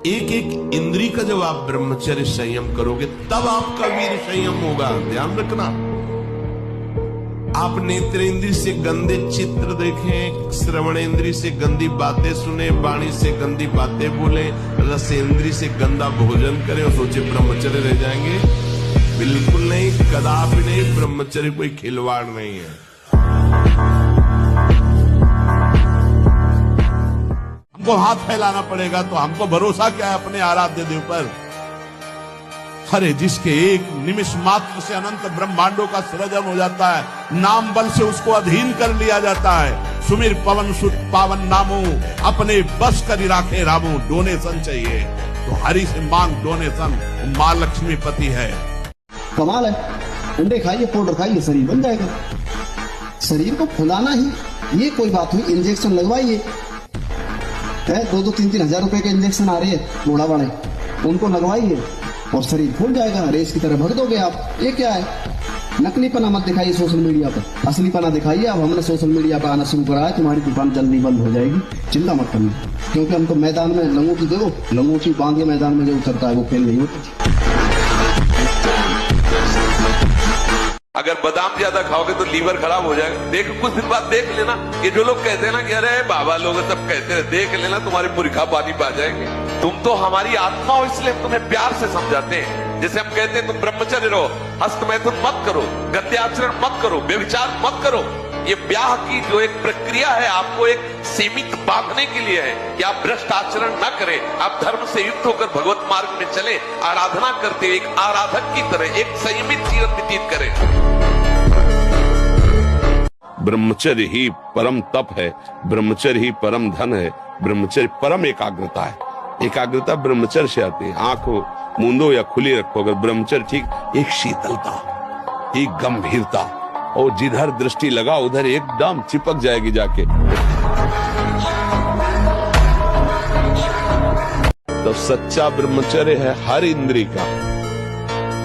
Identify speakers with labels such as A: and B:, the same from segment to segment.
A: एक एक इंद्री का जब आप ब्रह्मचर्य संयम करोगे तब आपका वीर संयम होगा। ध्यान रखना, आप नेत्रेंद्री से गंदे चित्र देखें, श्रवणेंद्री से गंदी बातें सुने, वाणी से गंदी बातें बोले, रसेंद्री से गंदा भोजन करें और सोचे ब्रह्मचर्य रह जाएंगे। बिल्कुल नहीं, कदापि नहीं। ब्रह्मचर्य कोई खिलवाड़ नहीं है। हमको हाथ फैलाना पड़ेगा तो हमको भरोसा क्या है अपने आराध्य देव पर। अरे जिसके एक निमिष मात्र से अनंत ब्रह्मांडों का सृजन हो जाता है, नाम बल से उसको अधीन कर लिया जाता है। सुमिर पवन सुत पावन नामो, अपने बस कर राखे रामो। डोनेशन चाहिए तो हरि से मांग डोनेशन, माँ लक्ष्मी पति है।
B: कमाल है, अंडे खाइए, पाउडर खाइए, शरीर बन जाएगा। शरीर को फुलाना ही ये कोई बात हुई। इंजेक्शन लगवाइए, 2-3 हजार रुपए के इंजेक्शन आ रहे हैं बूढ़ा बड़े, उनको लगवाइए और शरीर फूल जाएगा। रेस की तरह भर दोगे आप। ये क्या है? नकली पना मत दिखाइए सोशल मीडिया पर, असली पना दिखाइए। अब हमने सोशल मीडिया पर आना शुरू करा है, तुम्हारी दुकान जल्दी बंद हो जाएगी, चिंता मत करना। क्योंकि हमको मैदान में लंगोटी दो, लंगोटी बांध के मैदान में जो उतरता है वो खेल नहीं होता।
C: अगर बादाम ज्यादा खाओगे तो लीवर खराब हो जाएगा। देख, कुछ दिन बाद देख लेना, ये जो लोग कहते हैं ना कि अरे बाबा लोग सब कहते हैं, देख लेना तुम्हारे पुरखा पानी पा जाएंगे। तुम तो हमारी आत्मा हो, इसलिए हम तुम्हें प्यार से समझाते हैं। जैसे हम कहते हैं तुम ब्रह्मचर्य रहो, हस्तमैथुन मत करो, गत्याचरण मत करो, व्यभिचार मत करो। ये ब्याह की जो एक प्रक्रिया है आपको एक सीमित बांधने के लिए है कि आप भ्रष्ट आचरण न करें, आप धर्म से युक्त होकर भगवत मार्ग में चले, आराधना करते एक आराधक की तरह एक संयमित जीवन व्यतीत करें।
A: ब्रह्मचर्य ही परम तप है, ब्रह्मचर्य ही परम धन है, ब्रह्मचर्य परम एकाग्रता है। एकाग्रता ब्रह्मचर्य से आती है। आंखों मूंदो या खुली रखो अगर ब्रह्मचर्य ठीक, एक शीतलता, एक गंभीरता, और जिधर दृष्टि लगा उधर एकदम चिपक जाएगी जाके। तो सच्चा ब्रह्मचर्य है हर इंद्री का।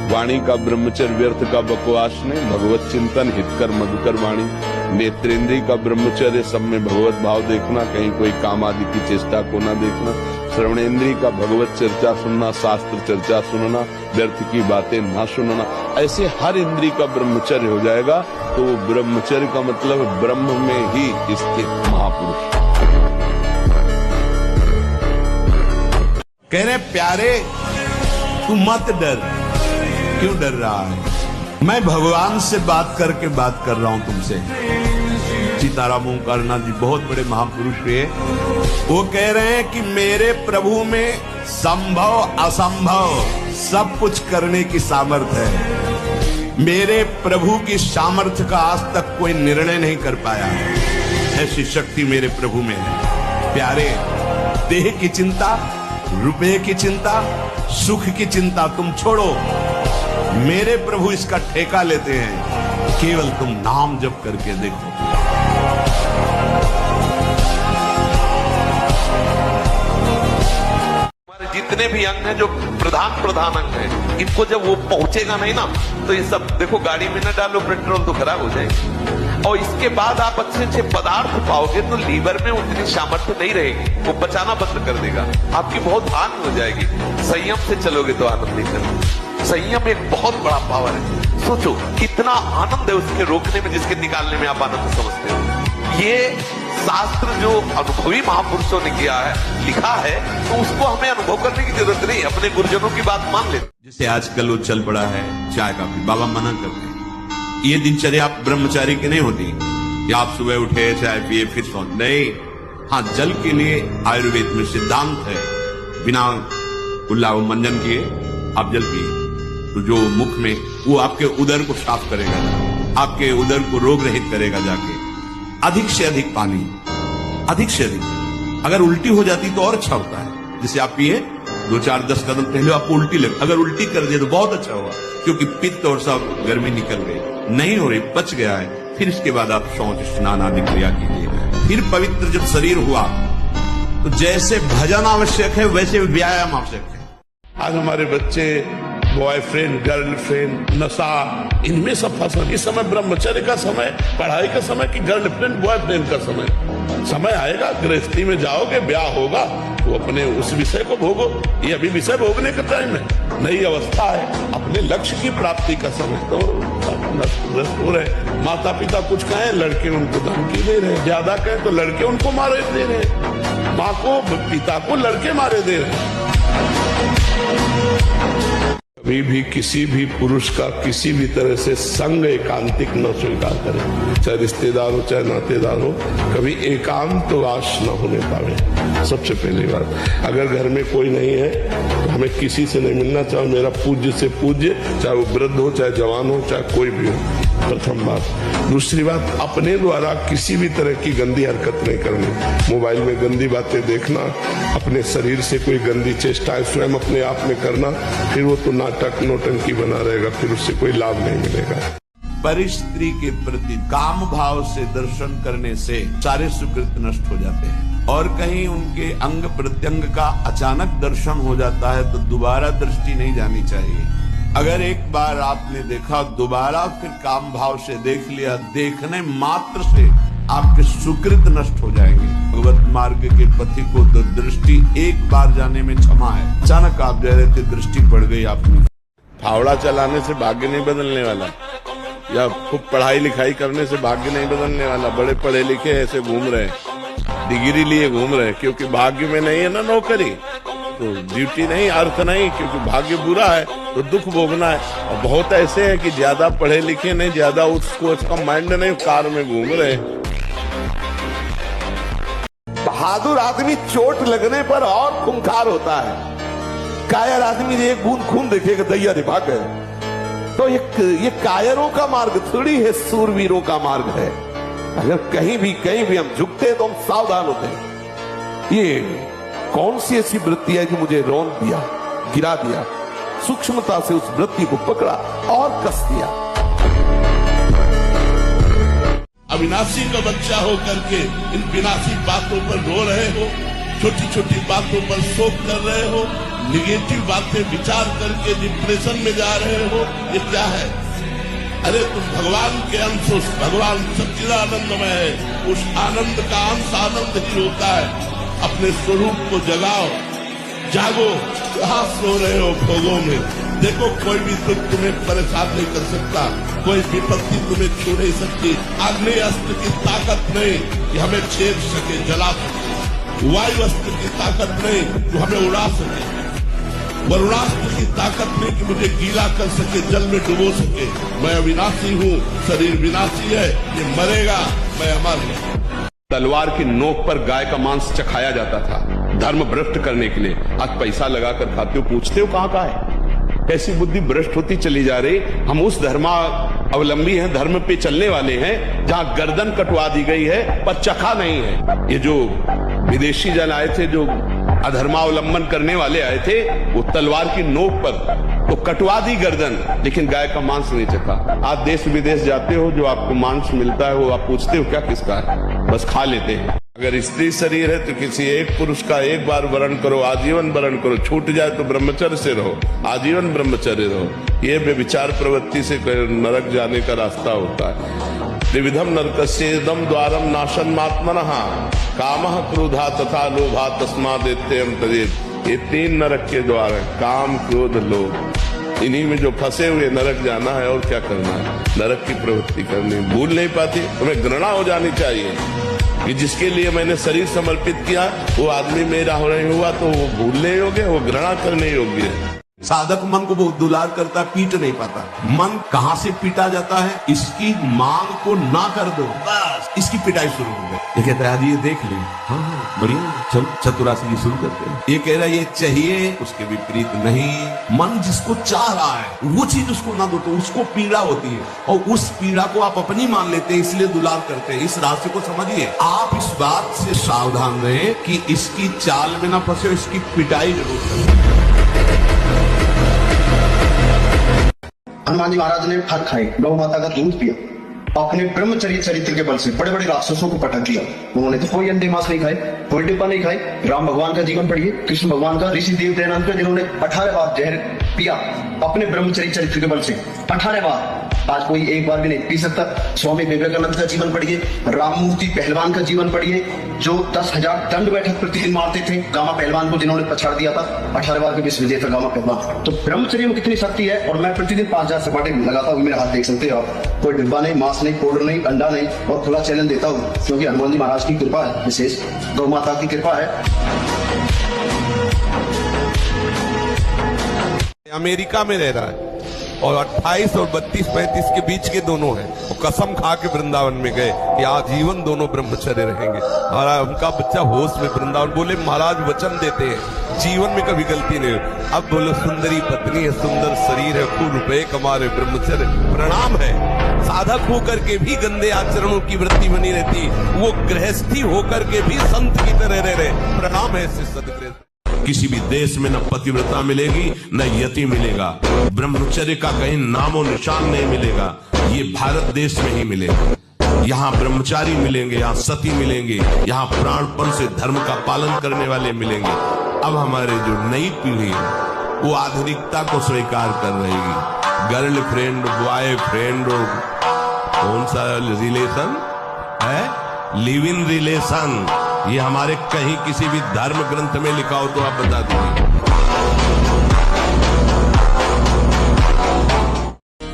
A: वाणी का ब्रह्मचर्य व्यर्थ का बकवास नहीं, भगवत चिंतन हितकर मधुकर वाणी। नेत्रेंद्री का ब्रह्मचर्य सब में भगवत भाव देखना, कहीं कोई काम आदि की चेष्टा को ना देखना। श्रवणेंद्री का भगवत चर्चा सुनना, शास्त्र चर्चा सुनना, व्यर्थ की बातें ना सुनना। ऐसे हर इंद्री का ब्रह्मचर्य हो जाएगा तो ब्रह्मचर्य का मतलब ब्रह्म में ही स्थित महापुरुष। कह रहे प्यारे तू मत डर। क्यों डर रहा है? मैं भगवान से बात करके बात कर रहा हूं तुमसे। सीताराम ओंकारनाथ जी बहुत बड़े महापुरुष हुए, वो कह रहे हैं कि मेरे प्रभु में संभव असंभव सब कुछ करने की सामर्थ्य है। मेरे प्रभु की सामर्थ्य का आज तक कोई निर्णय नहीं कर पाया, ऐसी शक्ति मेरे प्रभु में है। प्यारे, देह की चिंता, रुपए की चिंता, सुख की चिंता तुम छोड़ो, मेरे प्रभु इसका ठेका लेते हैं। केवल तुम नाम जप करके देखो।
C: हमारे जितने भी अंग हैं जो प्रधान अंग हैं, इनको जब वो पहुंचेगा नहीं ना तो ये सब देखो, गाड़ी में न डालो पेट्रोल तो खराब हो जाएगी। और इसके बाद आप अच्छे अच्छे पदार्थ पाओगे तो लीवर में उतनी सामर्थ्य नहीं रहेगी, वो बचाना बंद कर देगा, आपकी बहुत हानि हो जाएगी। संयम से चलोगे तो आनंद नहीं करोगे। संयम एक बहुत बड़ा पावर है। सोचो कितना आनंद है उसके रोकने में, जिसके निकालने में आप आनंद समझते हो। ये शास्त्र जो अनुभवी महापुरुषों ने किया है, लिखा है, तो उसको हमें अनुभव करने की जरूरत नहीं, अपने गुरुजनों की बात मान ले।
A: जैसे आजकल वो चल पड़ा है चाय काफी, बाबा मना करते हैं। ये दिनचर्या आप ब्रह्मचारी की नहीं होती कि आप सुबह उठे चाय पिए फिर सो, नहीं। हाँ, जल के लिए आयुर्वेद में सिद्धांत है, बिना कुल्ला मंजन किए आप जल पिए तो जो मुख में वो आपके उदर को साफ करेगा, आपके उदर को रोग रहित करेगा जाके। अधिक से अधिक पानी, अधिक से अधिक। अगर उल्टी हो जाती तो और अच्छा होता है। जैसे आप पिए 2-4-10 कदम पहले आपको उल्टी लगे, अगर उल्टी कर दिए तो बहुत अच्छा हुआ, क्योंकि पित्त और सब गर्मी निकल गई, नहीं हो रही, पच गया है। फिर इसके बाद आप शौच स्नान आदि क्रिया कीजिए। फिर पवित्र जब शरीर हुआ तो जैसे भजन आवश्यक है वैसे व्यायाम आवश्यक है। आज हमारे बच्चे
D: बॉयफ्रेंड, गर्लफ्रेंड, नशा, इनमें सब फंसा। इस समय ब्रह्मचर्य का समय, पढ़ाई का समय कि गर्लफ्रेंड बॉयफ्रेंड का समय आएगा, गृहस्थी में जाओगे, ब्याह होगा, वो अपने उस विषय को भोगो। ये अभी विषय भोगने का टाइम है, नई अवस्था है, अपने लक्ष्य की प्राप्ति का समय। तो हो रहे माता पिता कुछ कहें, लड़के उनको धमकी दे रहे, ज्यादा कहें तो लड़के उनको मारे दे रहे, माँ को पिता को लड़के मारे दे रहे। कभी भी किसी भी पुरुष का किसी भी तरह से संग एकांतिक न स्वीकार करें, चाहे रिश्तेदार हो चाहे नातेदार हो, कभी एकांतवास न होने पावे। सबसे पहली बात, अगर घर में कोई नहीं है तो हमें किसी से नहीं मिलना, चाहे मेरा पूज्य से पूज्य, चाहे वो वृद्ध हो चाहे जवान हो चाहे कोई भी हो, प्रथम बात। दूसरी बात, अपने द्वारा किसी भी तरह की गंदी हरकत नहीं करनी, मोबाइल में गंदी बातें देखना, अपने शरीर से कोई गंदी चेष्टाएं स्वयं अपने आप में करना, फिर वो तो नाटक नौटंकी बना रहेगा, फिर उससे कोई लाभ नहीं मिलेगा।
A: परिस्त्री के प्रति काम भाव से दर्शन करने से सारे सुकृत नष्ट हो जाते हैं, और कहीं उनके अंग प्रत्यंग का अचानक दर्शन हो जाता है तो दोबारा दृष्टि नहीं जानी चाहिए। अगर एक बार आपने देखा, दोबारा फिर काम भाव से देख लिया, देखने मात्र से आपके सुकृत नष्ट हो जाएंगे। भगवत मार्ग के पथि को तो दृष्टि एक बार जाने में क्षमा है। अचानक आप जा रहे थे, दृष्टि पड़ गई आपने।
D: फावड़ा चलाने से भाग्य नहीं बदलने वाला, या खूब पढ़ाई लिखाई करने से भाग्य नहीं बदलने वाला। बड़े पढ़े लिखे ऐसे घूम रहे, डिग्री लिए घूम रहे, क्योंकि भाग्य में नहीं है ना नौकरी, तो ड्यूटी नहीं, अर्थ नहीं, क्योंकि भाग्य बुरा है तो दुख भोगना है। और बहुत ऐसे हैं कि ज्यादा पढ़े लिखे नहीं, ज्यादा उसका माइंड नहीं, कार में घूम रहे।
C: बहादुर आदमी चोट लगने पर और खूंखार होता है, कायर आदमी एक बूंद खून देखेगा दैया रे भाग गए। तो ये कायरों का मार्ग थोड़ी है, सूरवीरों का मार्ग है। अगर कहीं भी हम झुकते हैं तो हम सावधान होते हैं। ये कौन सी ऐसी वृत्ति है जो मुझे रौंद दिया, गिरा दिया, सूक्ष्मता से उस वृत्ति को पकड़ा और कस दिया।
D: अविनाशी का बच्चा हो करके इन विनाशी बातों पर रो रहे हो, छोटी छोटी बातों पर शोक कर रहे हो, निगेटिव बातें विचार करके डिप्रेशन में जा रहे हो, ये क्या है? अरे तुम भगवान के अंश हो, भगवान सच्चिदानंदमय है, उस आनंद का अंश आनंद ही होता है। अपने स्वरूप को जगाओ, जागो, कहाँ सो रहे हो भोगों में। देखो कोई भी दुख तुम्हें परेशान नहीं कर सकता, कोई विपत्ति तुम्हें छू नहीं सकती। आग्नेय अस्त्र की ताकत नहीं कि हमें छेद सके, जला सके, वायु अस्त्र की ताकत नहीं जो हमें उड़ा सके, वरुणास्त्र की ताकत नहीं कि मुझे गीला कर सके, जल में डुबो सके। मैं अविनाशी हूँ, शरीर विनाशी है, ये मरेगा, मैं अमर हूँ।
A: तलवार की नोक पर गाय का मांस चखाया जाता था धर्म भ्रष्ट करने के लिए। आज पैसा लगाकर खाते हो, पूछते हो कहाँ का है? कैसी बुद्धि भ्रष्ट होती चली जा रही। हम उस धर्मा अवलंबी हैं, धर्म पे चलने वाले हैं जहाँ गर्दन कटवा दी गई है पर चखा नहीं है। ये जो विदेशी जन आए थे, जो अधर्मावलंबन करने वाले आए थे, वो तलवार की नोक पर तो कटवा दी गर्दन, लेकिन गाय का मांस नहीं चखा। आप देश विदेश जाते हो, जो आपको मांस मिलता है वो आप पूछते हो क्या किसका है, बस खा लेते हैं। अगर स्त्री शरीर है तो किसी एक पुरुष का एक बार वरण करो, आजीवन वरण करो, छूट जाए तो ब्रह्मचर्य से रहो, आजीवन ब्रह्मचर्य रहो। ये व्यभिचार प्रवृत्ति से नरक जाने का रास्ता होता है। त्रिविधम नरकस्येदम द्वारम नाशनमात्मनः कामः क्रोधा तथा लोभा तस्मादेत्ययं तदेत। ये 3 नरक के द्वार हैं, काम क्रोध लोभ। इन्हीं में जो फंसे हुए नरक जाना है, और क्या करना है? नरक की प्रवृत्ति करनी। भूल नहीं पाती, तुम्हें घृणा हो जानी चाहिए कि जिसके लिए मैंने शरीर समर्पित किया वो आदमी मेरा नहीं हुआ, तो वो भूलने योग्य, वो घृणा करने योग्य है। साधक मन को बहुत दुलार करता, पीट नहीं पाता। मन कहाँ से पीटा जाता है? इसकी मांग को ना कर दो, बस इसकी पिटाई शुरू हो गई। ये कहता है ये देख ले, हाँ बढ़िया, चल चतुरासी जी शुरू करते हैं। ये कह रहा है ये चाहिए, उसके विपरीत नहीं। मन जिसको चाह रहा है वो चीज उसको ना दो तो उसको पीड़ा होती है, और उस पीड़ा को आप अपनी मान लेते हैं, इसलिए दुलार करते हैं। इस रास्ते को समझिए। आप इस बात से सावधान रहे कि इसकी चाल में ना फंसे, इसकी पिटाई जरूर करें।
B: हनुमान जी महाराज ने फल खाए, गौ माता का दूध पिया, अपने ब्रह्मचर्य चरित्र के बल से बड़े बड़े राक्षसों को पटक दिया। उन्होंने तो कोई अंडे मांस नहीं खाए, कोई डिब्बा नहीं खाए। राम भगवान का जीवन पढ़िए, कृष्ण भगवान का, ऋषि देव दयानंद का, जिन्होंने 18 बार जहर पिया अपने ब्रह्मचर्य चरित्र के बल से, 18 बार। आज कोई एक बार भी नहीं पी सकता। स्वामी विवेकानंद का जीवन पढ़िए, राममूर्ति पहलवान का जीवन पढ़िए, जो 10,000 दंड बैठक प्रतिदिन मारते थे गामा पहलवान को, जिन्होंने पछाड़ दिया था। 18 बार के विश्व विजेता गामा पहलवान। तो ब्रह्मचर्य में कितनी शक्ति है। और मैं प्रतिदिन 5000 सपाटे लगाता हूँ, मेरे हाथ देख सकते हो आप। कोई डिब्बा नहीं, मांस नहीं, पाउडर नहीं, अंडा नहीं, और खुला चैलेंज देता हूँ, क्योंकि हनुमान जी महाराज की कृपा है, विशेष गौ माता की कृपा है।
C: अमेरिका में रह रहा है और 28 और 32-35 के बीच के दोनों हैं। वो कसम खा के वृंदावन में गए कि आजीवन दोनों ब्रह्मचर्य रहेंगे। और उनका बच्चा होश में वृंदावन, बोले महाराज वचन देते हैं जीवन में कभी गलती नहीं हो। अब बोलो सुंदरी पत्नी है, सुंदर शरीर है, खूब रुपए कमा रहे, ब्रह्मचर्य प्रणाम है। साधक होकर के भी गंदे आचरणों की वृत्ति बनी रहती, वो गृहस्थी होकर के भी संत की तरह रह रहे, प्रणाम है इससे सदगृह।
A: किसी भी देश में न पतिव्रता मिलेगी न यति मिलेगा, ब्रह्मचर्य का कहीं नामो निशान नहीं मिलेगा। ये भारत देश में ही मिलेगा। यहाँ ब्रह्मचारी मिलेंगे, यहाँ सती मिलेंगे, यहाँ प्राणपण से धर्म का पालन करने वाले मिलेंगे। अब हमारे जो नई पीढ़ी है वो आधुनिकता को स्वीकार कर रहेगी। गर्लफ्रेंड, बॉयफ्रेंड, कौन सा रिलेशन है, लिव इन रिलेशन, ये हमारे कहीं किसी भी धर्म ग्रंथ में लिखा हो तो आप बता दीजिए।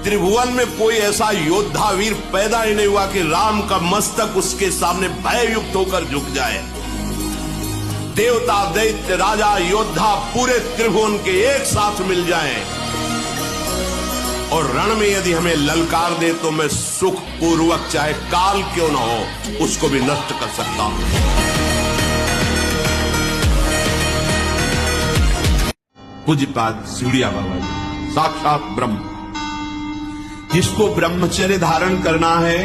A: त्रिभुवन में कोई ऐसा योद्धा वीर पैदा ही नहीं हुआ कि राम का मस्तक उसके सामने भययुक्त होकर झुक जाए। देवता, दैत्य, राजा, योद्धा पूरे त्रिभुवन के एक साथ मिल जाएं और रण में यदि हमें ललकार दे तो मैं सुख पूर्वक, चाहे काल क्यों न हो, उसको भी नष्ट कर सकता हूं। पूज्यपाद सिवड़िया बाबा जी साक्षात ब्रह्म, जिसको ब्रह्मचर्य धारण करना है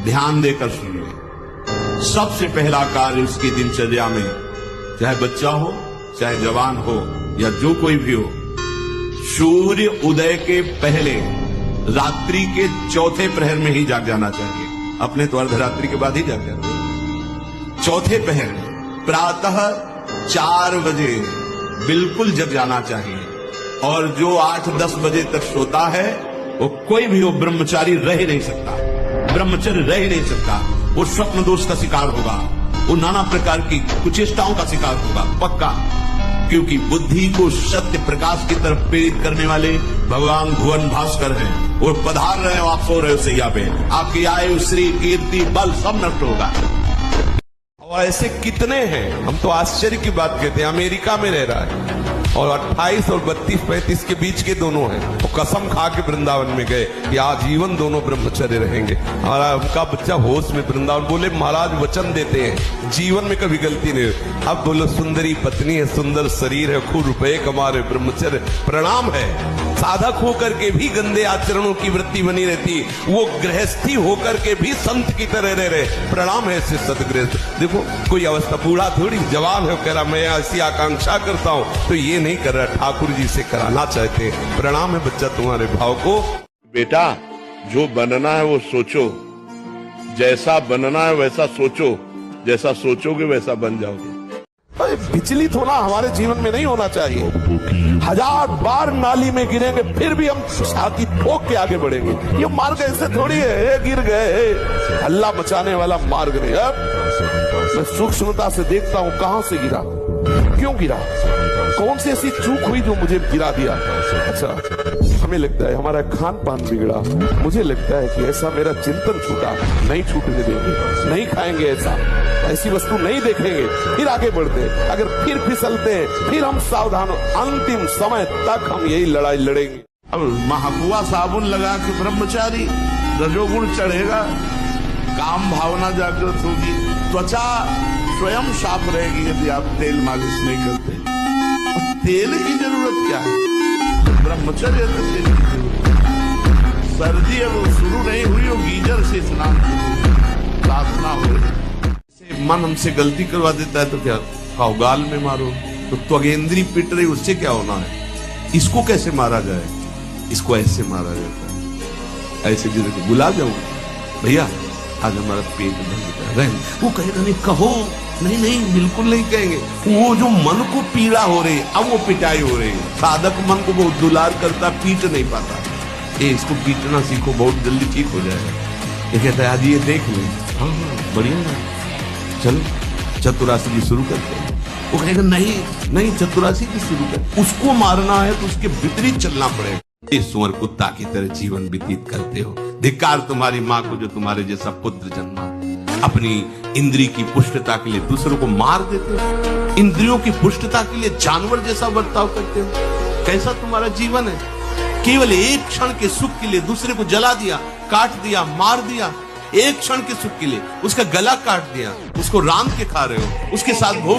A: ध्यान देकर सुनिए। सबसे पहला कार्य उसकी दिनचर्या में, चाहे बच्चा हो चाहे जवान हो या जो कोई भी हो, सूर्य उदय के पहले रात्रि के चौथे प्रहर में ही जाग जाना चाहिए। अपने तो अर्धरात्रि के बाद ही जाग जाते हैं। चौथे पहर प्रातः 4 बजे बिल्कुल जग जाना चाहिए। और जो 8-10 बजे तक सोता है वो कोई भी हो, ब्रह्मचारी रह ही नहीं सकता, ब्रह्मचर्य रह ही नहीं सकता। वो स्वप्न दोष का शिकार होगा, वो नाना प्रकार की कुचेष्टाओं का शिकार होगा पक्का। क्योंकि बुद्धि को सत्य प्रकाश की तरफ प्रेरित करने वाले भगवान भुवन भास्कर हैं। वो पधार रहे हो, आप सो रहे हो सैया पे, आपकी आयु, श्री, कीर्ति, बल सब नष्ट होगा। और ऐसे कितने हैं, हम तो आश्चर्य की बात कहते हैं। अमेरिका में रह रहा है और 28 और 32-35 के बीच के दोनों हैं। वो कसम खा के वृंदावन में गए कि आजीवन दोनों ब्रह्मचर्य रहेंगे। और उनका बच्चा होश में वृंदावन, बोले महाराज वचन देते हैं जीवन में कभी गलती नहीं हो। अब बोलो सुंदरी पत्नी है, सुंदर शरीर है, खूब रुपए कमा रहे, ब्रह्मचर्य प्रणाम है। साधक होकर के भी गंदे आचरणों की वृत्ति बनी रहती, वो गृहस्थी होकर के भी संत की तरह रह रहे, प्रणाम है इससे सदगृह। देखो कोई अवस्था, बूढ़ा थोड़ी जवान है, कह रहा मैं ऐसी आकांक्षा करता हूं, तो ये नहीं कर रहा, ठाकुर जी से कराना चाहते हैं। प्रणाम है बच्चा तुम्हारे भाव को।
D: बेटा जो बनना है वो सोचो, जैसा बनना है वैसा सोचो, जैसा सोचोगे वैसा बन जाओगे।
C: विचलित होना हमारे जीवन में नहीं होना चाहिए। 1000 बार नाली में गिरेंगे फिर भी हम छाती ठोक के आगे बढ़ेंगे। ये मार्ग ऐसे थोड़ी है, गिर गए हल्ला मचाने वाला मार्ग नहीं। अब मैं सूक्ष्मता से देखता हूं कहां से गिरा, क्यों गिरा, कौन सी ऐसी चूक हुई जो मुझे गिरा दिया। अच्छा हमें लगता है हमारा खान पान बिगड़ा, मुझे लगता है कि ऐसा मेरा चिंतन छूटा, नहीं छूटने देंगे, नहीं खाएंगे ऐसा, ऐसी वस्तु नहीं देखेंगे, फिर आगे बढ़ते हैं। अगर फिर फिसलते हैं फिर हम सावधान, अंतिम समय तक हम यही लड़ाई लड़ेंगे।
A: अब महाकुआ साबुन लगा के ब्रह्मचारी, रजोगुण चढ़ेगा, काम भावना जागृत होगी, त्वचा स्वयं साफ रहेगी यदि आप तेल मालिश नहीं करते। तेल की जरूरत क्या है, ब्रह्मचर्य तो तेल की जरूरत है। सर्दी अब शुरू नहीं हुई हो, गीजर से स्नान प्रार्थना हो रही। मन हमसे गलती करवा देता है तो क्या खाओ, गाल में मारो, तो त्वगेंद्री पिट रही, उससे क्या होना है। इसको कैसे मारा जाए, इसको ऐसे मारा जाता है, ऐसे गिर के गुलाब जामुन भैया आज हमारा पेट भर गया, वो कहेगा नहीं कहो, नहीं नहीं बिल्कुल नहीं कहेंगे। वो जो मन को पीड़ा हो रही है, अब वो पिटाई हो रही है। साधक मन को बहुत दुलार करता, पीट नहीं पाता। ये इसको पीटना सीखो, बहुत जल्दी ठीक हो जाएगा। ये कहता है आज ये देख ले, हाँ बढ़िया है, चलो चतुरासी की शुरू करते हैं। वो कहेगा नहीं नहीं चतुरासी की शुरू कर, उसको मारना है तो उसके विपरीत चलना पड़ेगा। इस सुअर कुत्ता की तरह जीवन व्यतीत करते हो। धिक्कार तुम्हारी माँ को जो तुम्हारे जैसा पुत्र जन्मा। अपनी इंद्री की पुष्टता के लिए दूसरों को मार देते हो, इंद्रियों की पुष्टता के लिए जानवर जैसा बर्ताव करते हो। कैसा तुम्हारा जीवन है? केवल एक क्षण के सुख के लिए दूसरे को जला दिया, काट दिया, मार दिया। एक क्षण के सुख के लिए उसका गला काट दिया, उसको राम के खा रहे हो, उसके साथ भोग